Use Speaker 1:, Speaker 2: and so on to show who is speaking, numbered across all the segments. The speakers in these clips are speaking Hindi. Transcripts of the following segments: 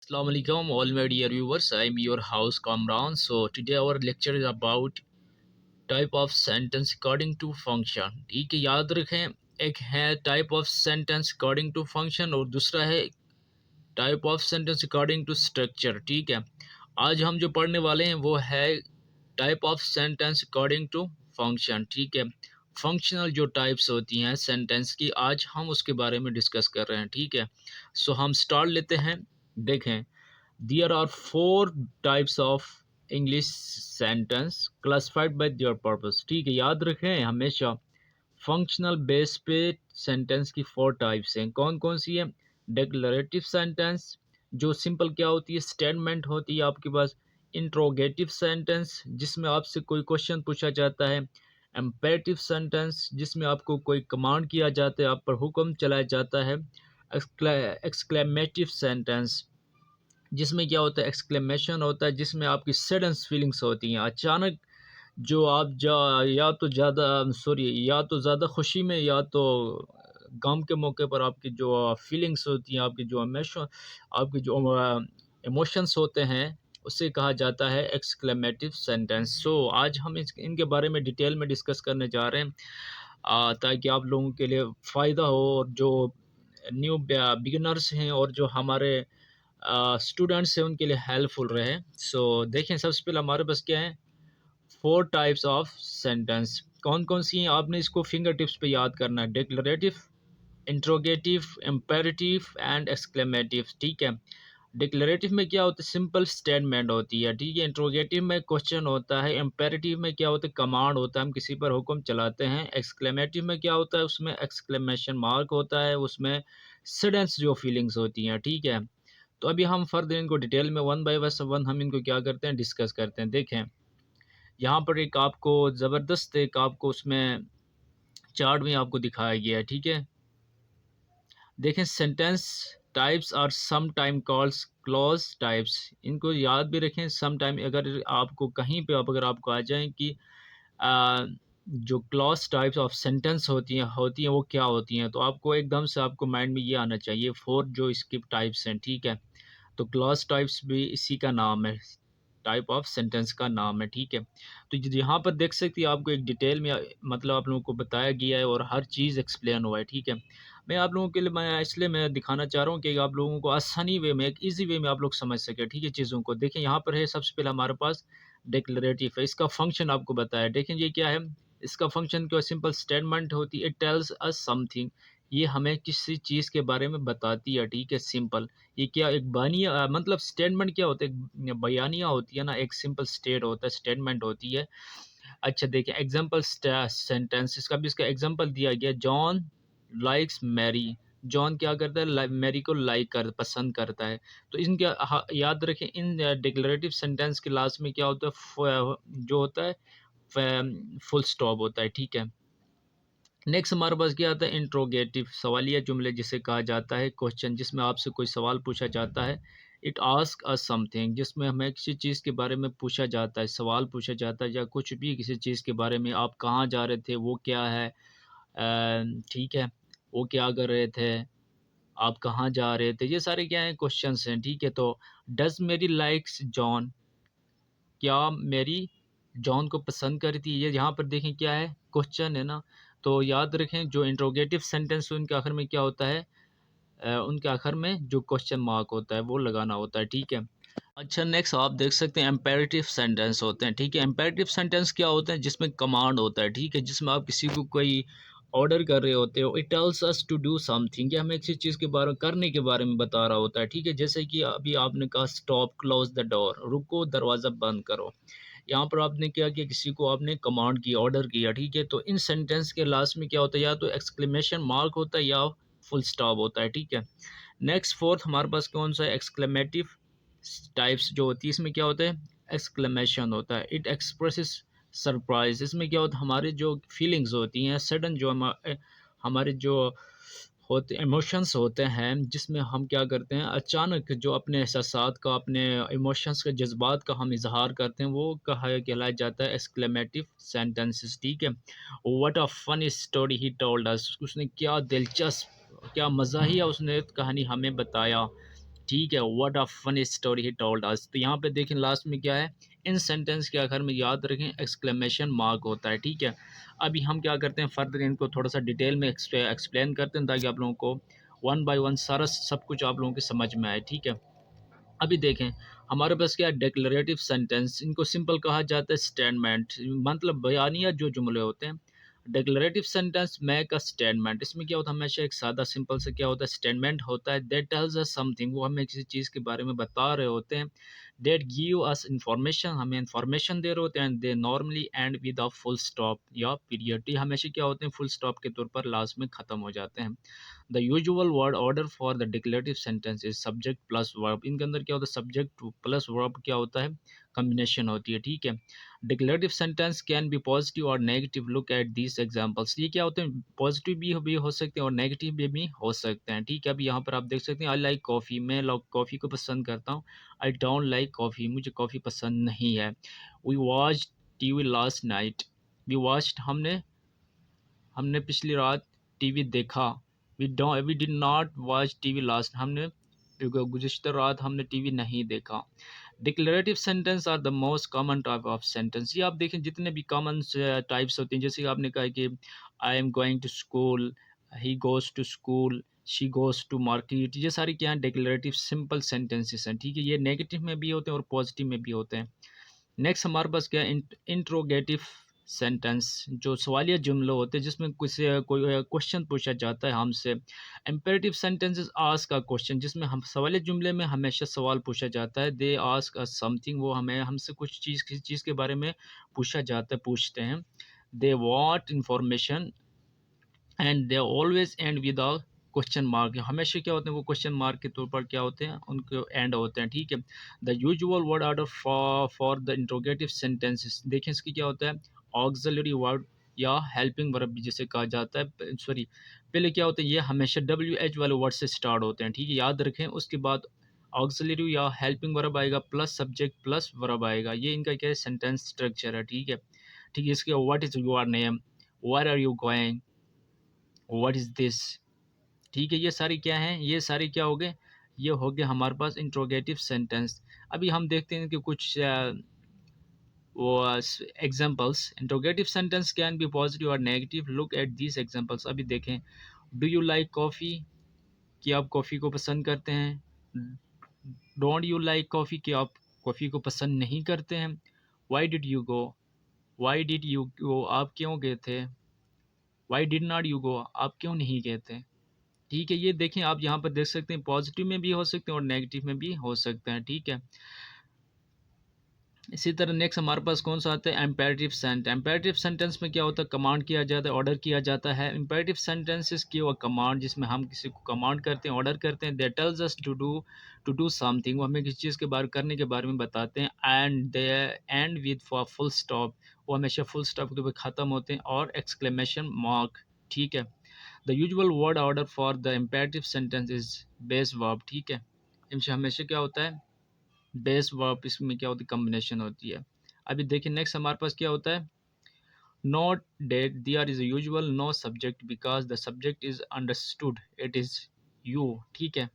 Speaker 1: Assalamu alaikum, all my dear viewers. I am your house Kamran. So today our lecture is about type of sentence according to function. ठीक है, याद रखें, एक है type of sentence according to function और दूसरा है type of sentence according to structure. ठीक है, आज हम जो पढ़ने वाले हैं वो है type of sentence according to function. ठीक है, फंक्शनल जो टाइप्स होती हैं सेंटेंस की, आज हम उसके बारे में डिस्कस कर रहे हैं। ठीक है, सो हम स्टार्ट लेते हैं। देखें, there are four types of English sentence classified by their purpose. ठीक है, याद रखें हमेशा फंक्शनल बेस पे सेंटेंस की फोर टाइप्स हैं। कौन कौन सी है? डिक्लेरेटिव सेंटेंस, जो सिंपल क्या होती है, स्टेटमेंट होती है आपके पास। इंट्रोगेटिव सेंटेंस, जिसमें आपसे कोई क्वेश्चन पूछा जाता है। एम्पेरेटिव सेंटेंस, जिसमें आपको कोई कमांड किया जाता है, आप पर हुक्म चलाया जाता है। एक्सक्लेमेटिव सेंटेंस, जिसमें क्या होता है, एक्सक्लेमेशन होता है, जिसमें आपकी सडन फीलिंग्स होती हैं, अचानक जो आप या तो ज़्यादा सॉरी या तो ज़्यादा खुशी में या तो गम के मौके पर आपकी जो फीलिंग्स होती हैं, आपकी जो इमोशंस होते हैं, उसे कहा जाता है एक्सक्लेमेटिव सेंटेंस। सो आज हम इनके बारे में डिटेल में डिस्कस करने जा रहे हैं, ताकि आप लोगों के लिए फ़ायदा हो, और जो न्यू बिगिनर्स हैं और जो हमारे स्टूडेंट्स हैं उनके लिए हेल्पफुल रहे। सो देखें, सबसे पहले हमारे पास क्या है, फोर टाइप्स ऑफ सेंटेंस। कौन कौन सी हैं, आपने इसको फिंगर टिप्स पे याद करना है। Declarative, interrogative, imperative and exclamative. ठीक है, डिक्लेरेटिव में क्या होता है, सिंपल स्टेटमेंट होती है। ठीक है, इंट्रोगेटिव में क्वेश्चन होता है। इम्पेरेटिव में क्या होता है, कमांड होता है, हम किसी पर हुक्म चलाते हैं। एक्सक्लेमेटिव में क्या होता है, उसमें एक्सक्लेमेशन मार्क होता है, उसमें सडन्स जो फीलिंग्स होती हैं। ठीक है, तो अभी हम फर्दर इनको डिटेल में वन बाय वन हम इनको क्या करते हैं, डिस्कस करते हैं। देखें, यहाँ पर एक आपको ज़बरदस्त एक आपको उसमें चार्ट में आपको दिखाया गया है। ठीक है, देखें, sentence types are some time calls clause types. इनको याद भी रखें। सम टाइम अगर आपको कहीं पे अगर आपको आ जाए कि आ, जो क्लॉज टाइप्स ऑफ सेंटेंस होती हैं वो क्या होती हैं, तो आपको एकदम से आपको माइंड में ये आना चाहिए, फोर जो इसके टाइप्स हैं। ठीक है, तो क्लॉज टाइप्स भी इसी का नाम है, टाइप ऑफ सेंटेंस का नाम है। ठीक है, तो यहाँ पर देख सकते हैं आपको एक डिटेल में मतलब आप लोगों को बताया गया है और हर चीज़ एक्सप्लेन हुआ है। ठीक है, मैं आप लोगों के लिए मैं दिखाना चाह रहा हूँ कि आप लोगों को आसानी वे में, एक ईजी वे में आप लोग समझ सकें। ठीक है, चीज़ों को देखें, यहाँ पर है सबसे पहले हमारे पास डिक्लेरेटिव है। इसका फंक्शन आपको बताया, देखें ये क्या है, इसका फंक्शन क्या, सिंपल स्टेटमेंट होती है। इट टेल्स अस समथिंग, ये हमें किसी चीज़ के बारे में बताती है। ठीक है, सिंपल, ये क्या एक बानिया मतलब स्टेटमेंट क्या होता है, एक बयानिया होती है ना, एक सिंपल स्टेट होता है, स्टेटमेंट होती है। अच्छा देखिए, एग्जांपल सेंटेंस, इसका एग्जांपल दिया गया, जॉन लाइक्स मैरी। जॉन क्या करता है, मैरी को पसंद करता है। तो इनके याद रखें, इन डिक्लेरेटिव सेंटेंस के लास्ट में क्या होता है, जो होता है फुल स्टॉप होता है। ठीक है, नेक्स्ट हमारे पास क्या आता है, इंट्रोगेटिव, सवालिया जुमले जिसे कहा जाता है, क्वेश्चन, जिसमें आपसे कोई सवाल पूछा जाता है। इट आस्क अस समथिंग, जिसमें हमें किसी चीज़ के बारे में पूछा जाता है, सवाल पूछा जाता है, या कुछ भी किसी चीज़ के बारे में, आप कहाँ जा रहे थे, वो क्या है, ठीक है, वो क्या कर रहे थे, आप कहाँ जा रहे थे, ये सारे क्या हैं, क्वेश्चंस हैं। ठीक है, तो डज मेरी लाइक्स जॉन, क्या मेरी जॉन को पसंद करती है, ये यहाँ पर देखें क्या है, क्वेश्चन है ना। तो याद रखें, जो इंट्रोगेटिव सेंटेंस उनके आखिर में क्या होता है, उनके आखिर में जो क्वेश्चन मार्क होता है वो लगाना होता है। ठीक है, अच्छा नेक्स्ट आप देख सकते हैं एम्पेरेटिव सेंटेंस होते हैं। ठीक है, एम्पेरेटिव सेंटेंस क्या होते हैं, जिसमें कमांड होता है। ठीक है, जिसमें आप किसी को कोई ऑर्डर कर रहे होते हो। It tells us to do something, या हमें किसी चीज़ के बारे में, करने के बारे में बता रहा होता है। ठीक है, जैसे कि अभी आपने कहा स्टॉप, क्लोज द डोर, रुको, दरवाज़ा बंद करो। यहाँ पर आपने क्या किया, किसी को आपने कमांड की, ऑर्डर किया। ठीक है, तो इन सेंटेंस के लास्ट में क्या होता है, या तो एक्सक्लेमेशन मार्क होता है या फुल स्टॉप होता है। ठीक है, नेक्स्ट फोर्थ हमारे पास कौन सा है, एक्सक्लेमेटिव टाइप्स जो होती है, इसमें क्या होता है, एक्सक्लेमेशन होता है। इट एक्सप्रेसेस सरप्राइज, इसमें क्या होता है, हमारी जो फीलिंग्स होती हैं, सडन जो हमारे जो होते इमोशंस होते हैं, जिसमें हम क्या करते हैं, अचानक जो अपने एहसासात का, अपने इमोशंस के, जज्बात का हम इजहार करते हैं, वो कहा कहलाया जाता है एक्सक्लेमेटिव सेंटेंसेस। ठीक है, what a funny story he told us, उसने क्या दिलचस्प, क्या मज़ाहिया उसने कहानी हमें बताया। ठीक है, what a funny story he told us. तो यहाँ पे देखें लास्ट में क्या है, इन सेंटेंस के आखिर में याद रखें एक्सक्लेमेशन मार्क होता है। ठीक है, अभी हम क्या करते हैं, फर्दर इनको थोड़ा सा डिटेल में एक्सप्लेन करते हैं ताकि आप लोगों को वन बाय वन सारा सब कुछ आप लोगों के समझ में आए। ठीक है, अभी देखें हमारे पास क्या है, डिक्लेरेटिव सेंटेंस, इनको सिंपल कहा जाता है स्टेटमेंट, मतलब बयानिया जो जुमले होते हैं। Declarative sentence make a statement, इसमें क्या होता है, हमेशा एक सादा सिंपल से क्या होता है, स्टेटमेंट होता है दैट टेल्स अस समथिंग, वो हमें किसी चीज़ के बारे में बता रहे होते हैं। दैट गिव अस इंफॉर्मेशन, हमें इंफॉर्मेशन दे रहे होते हैं। They normally and with a full stop या पीरियड, ये हमेशा क्या होते हैं, फुल स्टॉप के तौर पर लास्ट में ख़त्म हो जाते हैं। The usual word order for the declarative sentence is subject plus verb, इनके अंदर क्या होता है, सब्जेक्ट प्लस वर्ब क्या होता है, कॉम्बिनेशन होती है। ठीक है, declarative sentence can be positive और negative, look at these examples, ये क्या होते हैं, पॉजिटिव भी हो सकते हैं और नेगेटिव भी हो सकते हैं। ठीक है, अभी यहाँ पर आप देख सकते हैं, आई लाइक कॉफ़ी, मैं कॉफ़ी को पसंद करता हूँ। आई डोंट लाइक कॉफ़ी, मुझे कॉफ़ी पसंद नहीं है। We watch TV last night, we watched, हमने हमने पिछली रात टीवी देखा। We did not watch TV last, हमने गुज़िश्ता रात हमने टीवी नहीं देखा। Declarative sentence are the most common type of sentence, ये आप देखें जितने भी कॉमन टाइप्स होते हैं, जैसे कि आपने कहा कि I am going to school, he goes to school, she goes to market, ये सारी क्या हैं, डिक्लेरेटिव सिंपल सेंटेंसेस हैं। ठीक है, ये नेगेटिव में भी होते हैं और पॉजिटिव में भी होते हैं। नेक्स्ट हमारे पास क्या है, इंट्रोगेटिव सेंटेंस, जो सवालिया जुमले होते हैं जिसमें कुछ कोई क्वेश्चन पूछा जाता है हमसे। Imperative sentences ask a question, जिसमें हम सवालिया जुमले में हमेशा सवाल पूछा जाता है। दे आस्क अ समथिंग, वो हमें हमसे कुछ चीज़ किसी चीज़ के बारे में पूछा जाता है, पूछते हैं। They want information and they always and with a question mark, हमेशा क्या होते हैं, वो क्वेश्चन मार्क के तौर पर क्या होते हैं, उनके एंड होते हैं। ठीक है, the usual word order for the interrogative sentences, देखें इसकी क्या होता है, ऑक्सिलरी वर्ड या हेल्पिंग वर्ब भी जिसे कहा जाता है, सॉरी पहले क्या होता है, ये हमेशा डब्ल्यू एच वाले वर्ड से स्टार्ट होते हैं। ठीक है, याद रखें, उसके बाद ऑक्सिलरी या हेल्पिंग वर्ब आएगा प्लस सब्जेक्ट प्लस वर्ब आएगा, ये इनका क्या है, सेंटेंस स्ट्रक्चर है। ठीक है, ठीक है, इसके what is your name, where are you going, what is this. ठीक है, ये सारी क्या हैं, ये सारी क्या हो गए, ये हो गए हमारे पास इंट्रोगेटिव सेंटेंस। अभी हम देखते हैं कि कुछ वो examples, interrogative sentence can be positive और negative, look at these examples. अभी देखें, डू यू लाइक कॉफ़ी, कि आप कॉफ़ी को पसंद करते हैं। डोंट यू लाइक कॉफ़ी, कि आप कॉफ़ी को पसंद नहीं करते हैं। Why did you go, why did you go, आप क्यों गए थे। Why did not you go, आप क्यों नहीं गए थे। ठीक है, ये देखें आप यहाँ पर देख सकते हैं, पॉजिटिव में भी हो सकते हैं और नेगेटिव में भी हो सकते हैं। ठीक है, इसी तरह नेक्स्ट हमारे पास कौन सा आता है, एम्पेरेटिव सेंटेंस। एम्पेरेटिव सेंटेंस में क्या होता है, कमांड किया जाता है, ऑर्डर किया जाता है। इम्पेरेटिव सेंटेंसेस की वो कमांड, जिसमें हम किसी को कमांड करते हैं, ऑर्डर करते हैं। That tells us to do something, वो हमें किसी चीज़ के बारे करने के बारे में बताते हैं। And they and with for full stop, वो हमेशा फुल स्टॉप के ऊपर ख़त्म होते हैं, और एक्सक्लेमेशन मार्क। ठीक है, the usual word order for the imperative sentence is base verb. ठीक है, इनसे हमेशा क्या होता है, बेस वर्ब, इसमें क्या होती है, कॉम्बिनेशन होती है। अभी देखिए नेक्स्ट हमारे पास क्या होता है, note that there is usual no subject because the subject is understood, it is you. ठीक है,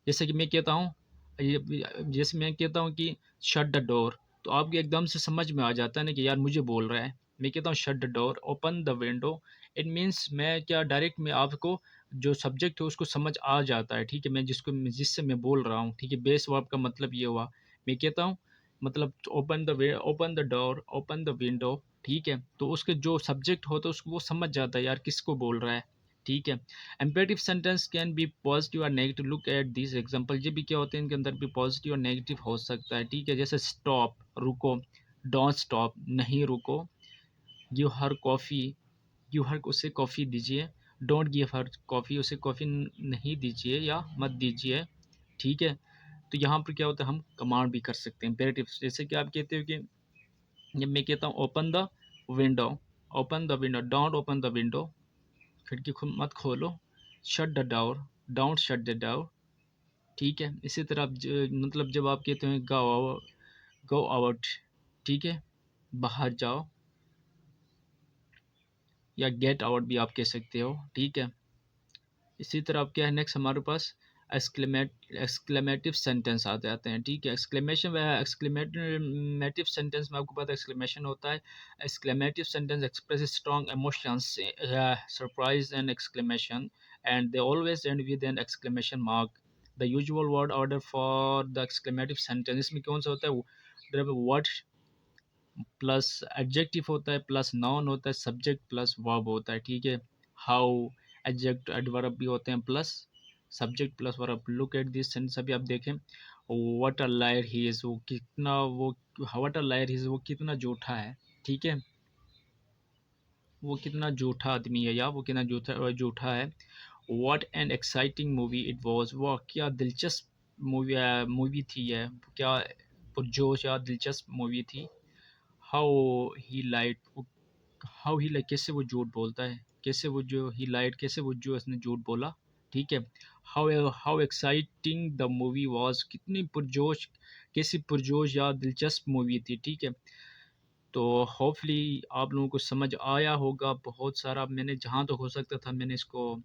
Speaker 1: जैसे कि मैं कहता हूँ, जैसे मैं कहता हूँ कि शट द डोर, तो आपको एकदम से समझ में आ जाता है ना कि यार मुझे बोल रहा है। मैं कहता हूँ shut the door, open the window, it means मैं क्या डायरेक्ट में आपको जो सब्जेक्ट है उसको समझ आ जाता है। ठीक है, मैं जिससे मैं बोल रहा हूँ। ठीक है, बेस वर्ब का मतलब ये हुआ, मैं कहता हूँ मतलब open the door, open the window. ठीक है, तो उसके जो सब्जेक्ट होता है उसको वो समझ जाता है यार किसको बोल रहा है। ठीक है, imperative sentence can be positive और negative, look at this example, ये भी क्या होते हैं, इनके अंदर भी पॉजिटिव और नेगेटिव हो सकता है। ठीक है, जैसे स्टॉप, रुको, डोंट स्टॉप, नहीं रुको। Give her coffee, give her, उसे कॉफ़ी दीजिए। डोंट गिव हर कॉफ़ी, उसे कॉफ़ी नहीं दीजिए या मत दीजिए। ठीक है, तो यहाँ पर क्या होता है, हम कमांड भी कर सकते हैं इम्पेरेटिव, जैसे कि आप कहते हो कि जब मैं कहता हूँ open the window, open the window, don't open the window, खिड़की मत खोलो। Shut the door, don't shut the door. ठीक है, इसी तरह आप मतलब जब आप कहते हैं गो आउट, ठीक है, बाहर जाओ, या गेट आउट भी आप कह सकते हो। ठीक है, इसी तरह आप क्या है नेक्स्ट हमारे पास, एक्सक्लेमेटिव सेंटेंस आ जाते हैं, ठीक है। एक्सक्लेमेटिव सेंटेंस में आपको पता है एक्सक्लेमेशन होता है। Exclamative sentence express strong emotions, surprise and exclamation, and they always and with an exclamation mark. The usual word order for the exclamative sentence, इसमें कौन सा होता है, वर्ड प्लस एडजेक्टिव होता है, प्लस नाउन होता है, सब्जेक्ट प्लस वर्ब होता है, ठीक है। हाउ, एडजेक्ट एडवर्ब भी होते हैं, plus subject plus verb. Look at this sentence, अभी आप देखें, what a liar he is, वो कितना वो what a liar he is, वो कितना झूठा है, ठीक है। वो कितना झूठा आदमी है, या वो कितना झूठा झूठा है। What an exciting movie it was, वाह क्या दिलचस्प मूवी मूवी थी है, क्या पुरजोश या दिलचस्प मूवी थी। How he light, how he like, कैसे वो झूठ बोलता है, कैसे वो जो ही लाइट, कैसे वो जो उसने झूठ बोला, ठीक है। How how exciting the movie was, कितनी पुरजोश, कैसी पुरजोश या दिलचस्प मूवी थी, ठीक है। तो होपफुली आप लोगों को समझ आया होगा, बहुत सारा मैंने जहाँ तक हो सकता था मैंने इसको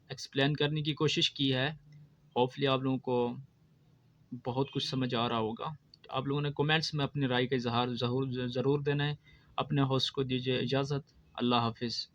Speaker 1: एक्सप्लेन करने की कोशिश की है। होपफुली आप लोगों को बहुत कुछ समझ आ रहा होगा। आप लोगों ने कमेंट्स में अपनी राय का इजहार ज़रूर ज़रूर देना है। अपने होस्ट को दीजिए इजाज़त। अल्लाह हाफिज़।